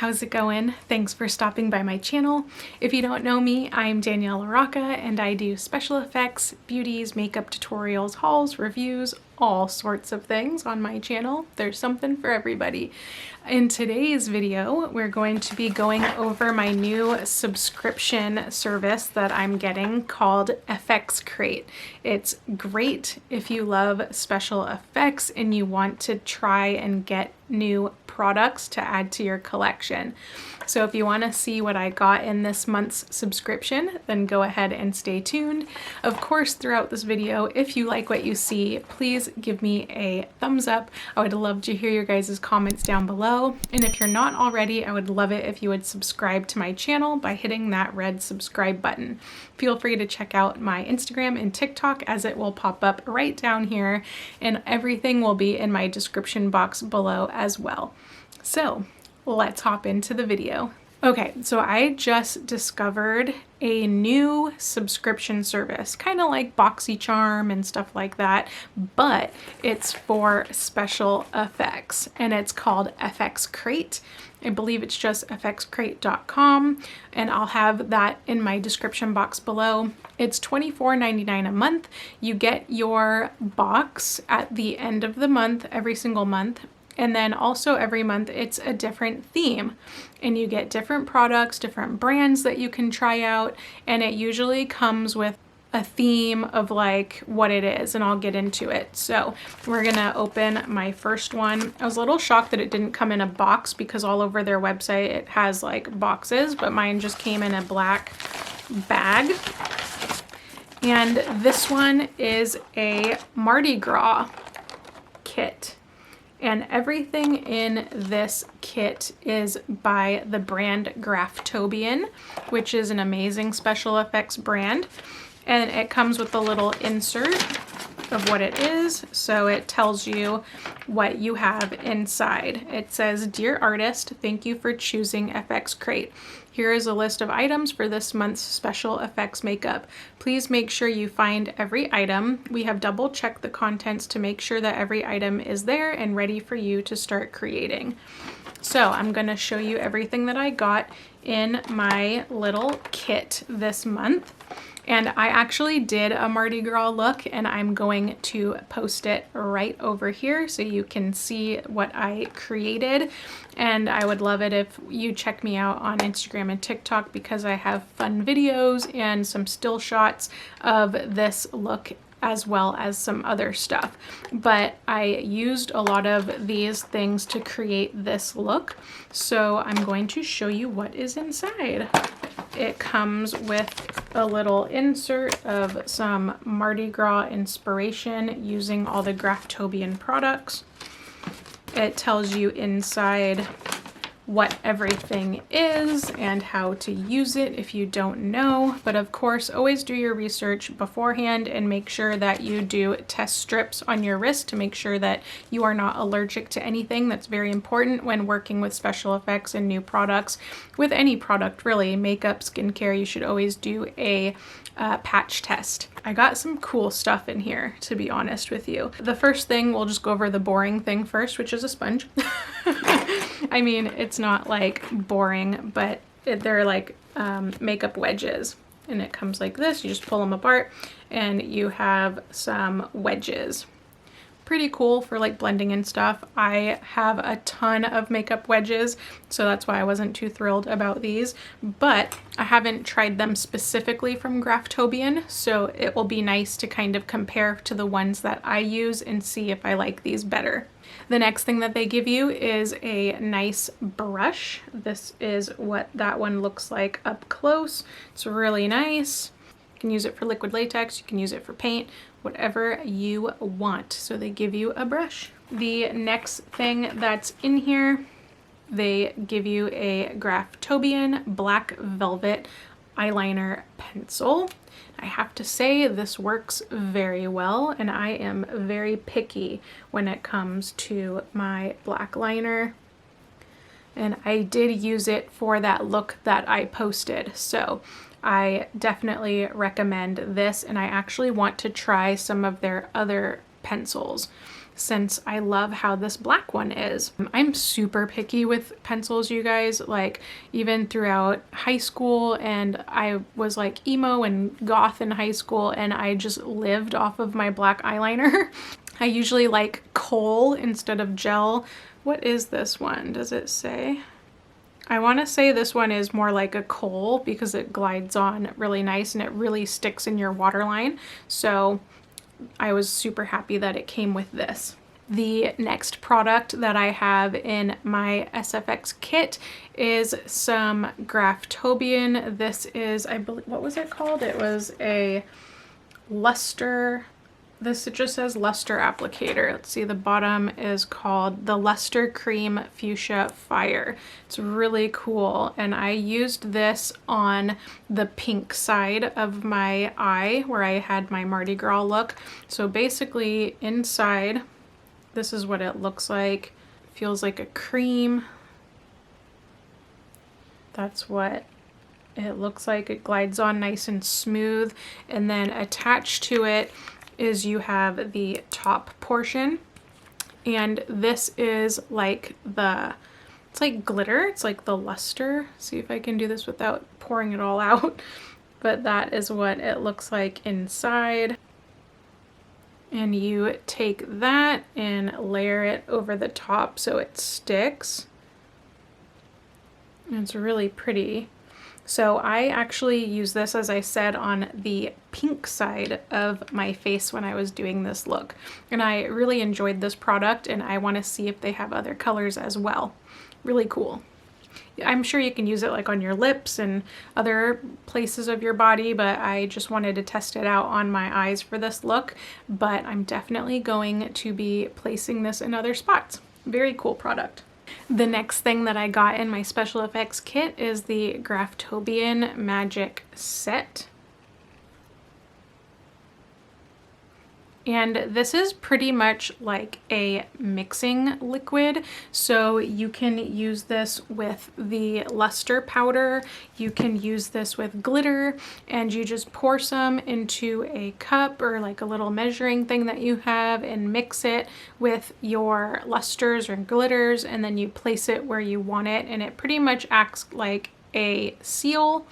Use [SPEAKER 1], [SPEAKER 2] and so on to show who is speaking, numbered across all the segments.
[SPEAKER 1] how's it going? Thanks for stopping by my channel. If you don't know me, I'm Danielle LaRocca and I do special effects, beauties, makeup tutorials, hauls, reviews, all sorts of things on my channel. There's something for everybody. In today's video, we're going to be going over my new subscription service that I'm getting called FX Crate. It's great if you love special effects and you want to try and get new products to add to your collection. So if you want to see what I got in this month's subscription, then go ahead and stay tuned. Of course, throughout this video, if you like what you see, please give me a thumbs up. I would love to hear your guys' comments down below. And if you're not already, I would love it if you would subscribe to my channel by hitting that red subscribe button. Feel free to check out my Instagram and TikTok as it will pop up right down here, and everything will be in my description box below as well. So let's hop into the video. Okay, so I just discovered a new subscription service, kind of like BoxyCharm and stuff like that, but it's for special effects and it's called FX Crate. I believe it's just fxcrate.com, and I'll have that in my description box below. It's $24.99 a month. You get your box at the end of the month, every single month. And then also every month it's a different theme, and you get different products, different brands that you can try out, and it usually comes with a theme of like what it is, and I'll get into it. So we're gonna open my first one. I was a little shocked that it didn't come in a box because all over their website it has like boxes, but mine just came in a black bag. And this one is a Mardi Gras kit. And everything in this kit is by the brand Graftobian, which is an amazing special effects brand. And it comes with a little insert of what it is. So it tells you what you have inside. It says, "Dear artist, thank you for choosing FX Crate. Here is a list of items for this month's special effects makeup. Please make sure you find every item. We have double checked the contents to make sure that every item is there and ready for you to start creating." So I'm going to show you everything that I got in my little kit this month. And I actually did a Mardi Gras look, and I'm going to post it right over here so you can see what I created. And I would love it if you check me out on Instagram and TikTok because I have fun videos and some still shots of this look as well as some other stuff. But I used a lot of these things to create this look. So I'm going to show you what is inside. It comes with a little insert of some Mardi Gras inspiration using all the Graftobian products. It tells you inside what everything is and how to use it if you don't know. But of course, always do your research beforehand and make sure that you do test strips on your wrist to make sure that you are not allergic to anything. That's very important when working with special effects and new products. With any product, really, makeup, skincare, you should always do a patch test. I got some cool stuff in here, to be honest with you. The first thing, we'll just go over the boring thing first, which is a sponge. I mean, it's not like boring, but they're like makeup wedges, and it comes like this. You just pull them apart and you have some wedges. Pretty cool for like blending and stuff. I have a ton of makeup wedges, so that's why I wasn't too thrilled about these, but I haven't tried them specifically from Graftobian, so it will be nice to kind of compare to the ones that I use and see if I like these better. The next thing that they give you is a nice brush. This is what that one looks like up close. It's really nice. You can use it for liquid latex, you can use it for paint, whatever you want. So they give you a brush. The next thing that's in here, they give you a Graftobian black velvet eyeliner pencil. I have to say this works very well, and I am very picky when it comes to my black liner. And I did use it for that look that I posted, so I definitely recommend this, and I actually want to try some of their other pencils. since I love how this black one is. I'm super picky with pencils, you guys, like even throughout high school, and I was like emo and goth in high school, and I just lived off of my black eyeliner. I usually like kohl instead of gel. What is this one? Does it say? I want to say this one is more like a kohl because it glides on really nice and it really sticks in your waterline. So I was super happy that it came with this. The next product that I have in my SFX kit is some Graftobian. This is, I believe, what was it called? It was a luster. This just says luster applicator. Let's see, the bottom is called the Luster Cream Fuchsia Fire. It's really cool, and I used this on the pink side of my eye where I had my Mardi Gras look. So basically inside, this is what it looks like. Feels like a cream. That's what it looks like. It glides on nice and smooth, and then attached to it is you have the top portion, and this is like it's like glitter, it's like the luster. See if I can do this without pouring it all out, but that is what it looks like inside. And you take that and layer it over the top so it sticks. And it's really pretty. So I actually use this, as I said, on the pink side of my face when I was doing this look. And I really enjoyed this product, and I want to see if they have other colors as well. Really cool. I'm sure you can use it like on your lips and other places of your body, but I just wanted to test it out on my eyes for this look. But I'm definitely going to be placing this in other spots. Very cool product. The next thing that I got in my special effects kit is the Graftobian Magic Set. And this is pretty much like a mixing liquid. So you can use this with the luster powder, you can use this with glitter, and you just pour some into a cup or like a little measuring thing that you have and mix it with your lusters or glitters, and then you place it where you want it, and it pretty much acts like a seal,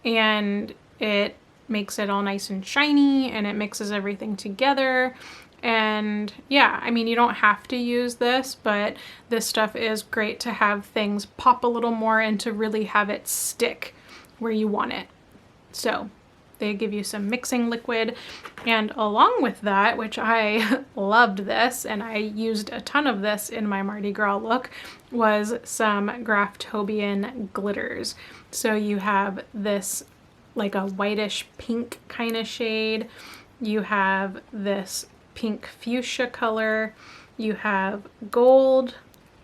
[SPEAKER 1] and it makes it all nice and shiny, and it mixes everything together. And yeah, I mean, you don't have to use this, but this stuff is great to have things pop a little more and to really have it stick where you want it. So they give you some mixing liquid, and along with that, which I loved this, and I used a ton of this in my Mardi Gras look, was some Graftobian glitters. So you have this like a whitish pink kind of shade. You have this pink fuchsia color. You have gold,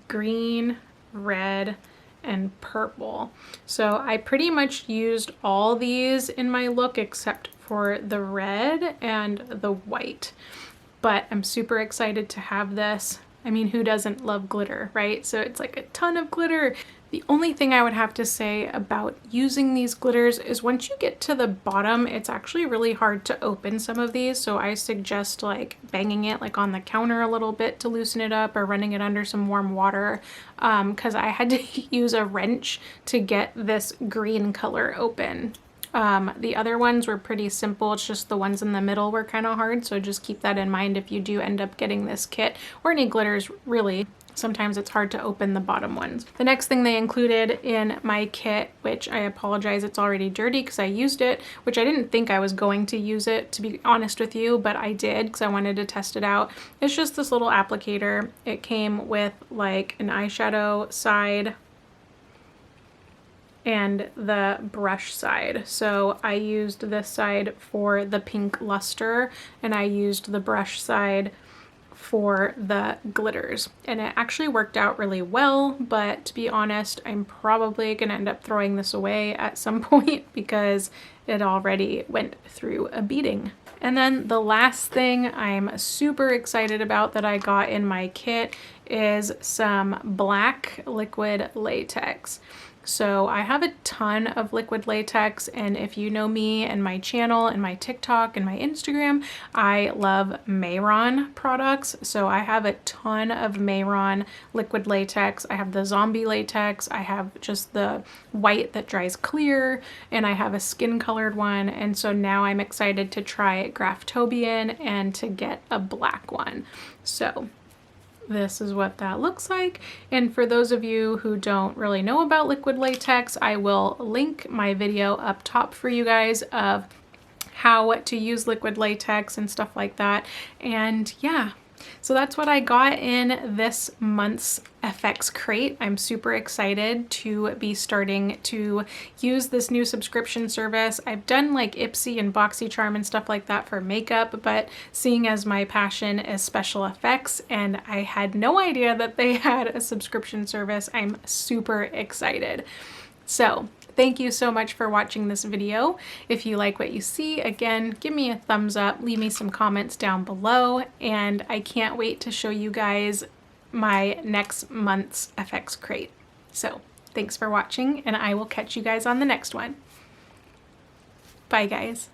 [SPEAKER 1] green, red, and purple. So I pretty much used all these in my look except for the red and the white. But I'm super excited to have this. I mean, who doesn't love glitter, right? So it's like a ton of glitter. The only thing I would have to say about using these glitters is once you get to the bottom, it's actually really hard to open some of these. So I suggest like banging it like on the counter a little bit to loosen it up, or running it under some warm water, because I had to use a wrench to get this green color open. The other ones were pretty simple. It's just the ones in the middle were kind of hard. So just keep that in mind if you do end up getting this kit, or any glitters really. Sometimes it's hard to open the bottom ones. The next thing they included in my kit, which I apologize, it's already dirty because I used it, which I didn't think I was going to use it, to be honest with you, but I did because I wanted to test it out. It's just this little applicator. It came with like an eyeshadow side and the brush side. So I used this side for the pink luster, and I used the brush side for the glitters, and it actually worked out really well. But to be honest, I'm probably gonna end up throwing this away at some point because it already went through a beating. And then the last thing I'm super excited about that I got in my kit is some black liquid latex. So I have a ton of liquid latex, and if you know me and my channel and my TikTok and my Instagram, I love Mehron products. So I have a ton of Mehron liquid latex. I have the zombie latex, I have just the white that dries clear, and I have a skin colored one. And so now I'm excited to try Graftobian and to get a black one. So this is what that looks like. And for those of you who don't really know about liquid latex, I will link my video up top for you guys of how to use liquid latex and stuff like that. And yeah, so that's what I got in this month's FX crate. I'm super excited to be starting to use this new subscription service. I've done like Ipsy and BoxyCharm and stuff like that for makeup, but seeing as my passion is special effects and I had no idea that they had a subscription service, I'm super excited. So thank you so much for watching this video. If you like what you see, again, give me a thumbs up, leave me some comments down below, and I can't wait to show you guys my next month's FX crate. So thanks for watching, and I will catch you guys on the next one. Bye guys.